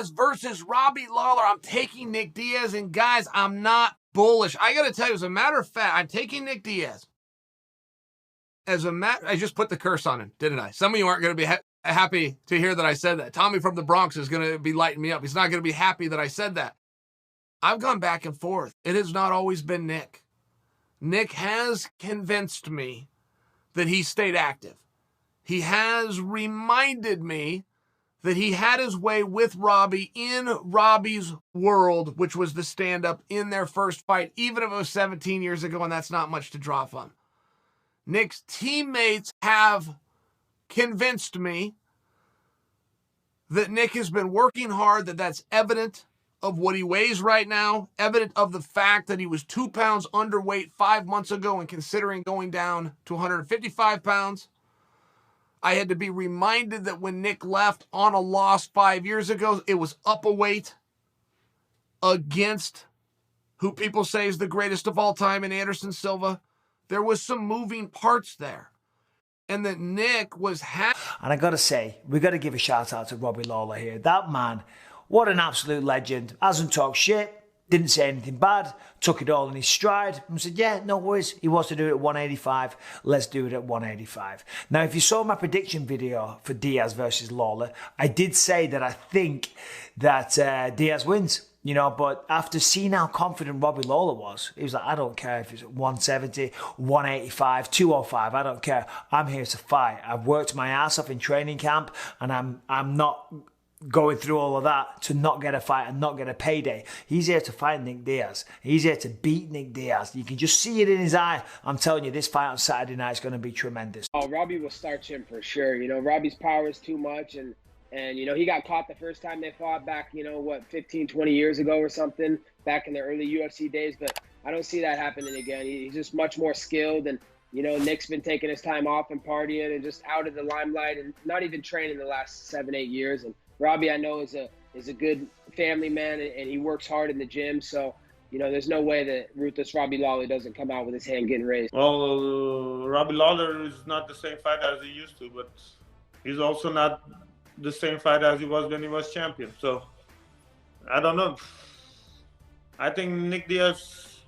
Diaz versus Robbie Lawler. I'm taking Nick Diaz, and guys, I'm not bullish. I got to tell you, as a matter of fact, I'm taking Nick Diaz. I just put the curse on him, didn't I? Some of you aren't going to be happy to hear that I said that. Tommy from the Bronx is going to be lighting me up. He's not going to be happy that I said that. I've gone back and forth. It has not always been Nick. Nick has convinced me that he stayed active. He has reminded me that he had his way with Robbie in Robbie's world, which was the stand-up in their first fight, even if it was 17 years ago, and that's not much to draw from. Nick's teammates have convinced me that Nick has been working hard, that's evident of what he weighs right now, evident of the fact that he was 2 pounds underweight 5 months ago and considering going down to 155 pounds. I had to be reminded that when Nick left on a loss 5 years ago, it was up a weight against who people say is the greatest of all time in Anderson Silva. There was some moving parts there. And that Nick was And I got to say, we got to give a shout out to Robbie Lawler here. That man, what an absolute legend. Hasn't talked shit. Didn't say anything bad, took it all in his stride, and said, yeah, no worries, he wants to do it at 185, let's do it at 185. Now, if you saw my prediction video for Diaz versus Lawler, I did say that I think that Diaz wins, you know, but after seeing how confident Robbie Lawler was, he was like, I don't care if it's 170, 185, 205, I don't care, I'm here to fight. I've worked my ass off in training camp, and I'm not going through all of that to not get a fight and not get a payday. He's here to fight Nick Diaz. He's here to beat Nick Diaz. You can just see it in his eye. I'm telling you, this fight on Saturday night is going to be tremendous. Oh, Robbie will starch him for sure. You know, Robbie's power is too much, and you know, he got caught the first time they fought back, you know, what, 15, 20 years ago or something, back in the early UFC days, but I don't see that happening again. He's just much more skilled, and you know, Nick's been taking his time off and partying and just out of the limelight and not even training the last 7, 8 years. And Robbie, I know, is a good family man, and he works hard in the gym. So, you know, there's no way that ruthless Robbie Lawler doesn't come out with his hand getting raised. Well, Robbie Lawler is not the same fighter as he used to, but he's also not the same fighter as he was when he was champion. So, I don't know. I think Nick Diaz,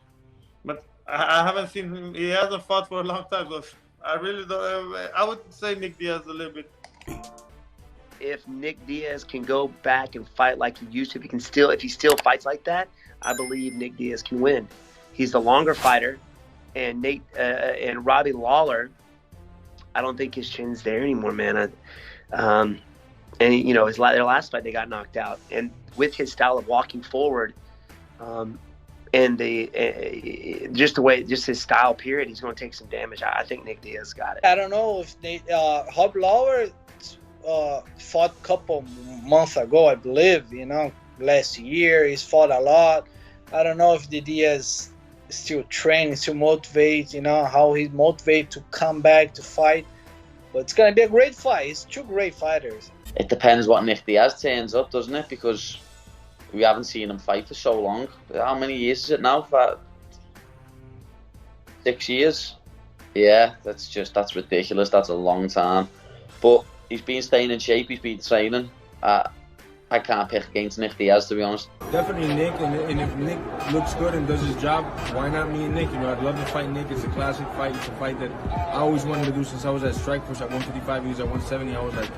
but I haven't seen him. He hasn't fought for a long time, so I really don't. I would say Nick Diaz a little bit. If Nick Diaz can go back and fight like he used to, if he still fights like that, I believe Nick Diaz can win. He's the longer fighter, and and Robbie Lawler, I don't think his chin's there anymore, man. And you know, their last fight they got knocked out, and with his style of walking forward, and just his style period, he's going to take some damage. I think Nick Diaz got it. I don't know if Robbie Lawler fought a couple months ago, I believe, you know, last year. He's fought a lot. I don't know if the Diaz is still training, still motivated, you know, how he's motivated to come back to fight. But it's going to be a great fight. It's two great fighters. It depends what Nick Diaz turns up, doesn't it? Because we haven't seen him fight for so long. How many years is it now? 6 years? Yeah, that's ridiculous. That's a long time. But he's been staying in shape, he's been training. I can't pick against Nick Diaz, to be honest. Definitely Nick, and if Nick looks good and does his job, why not me and Nick? You know, I'd love to fight Nick. It's a classic fight. It's a fight that I always wanted to do since I was at Strikeforce at 155. He was at 170. I was like,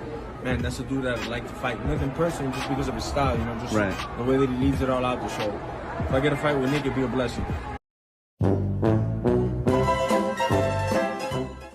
man, that's a dude that I'd like to fight. Nothing personal, just because of his style, you know, just the way that he leaves it all out there. So if I get a fight with Nick, it'd be a blessing.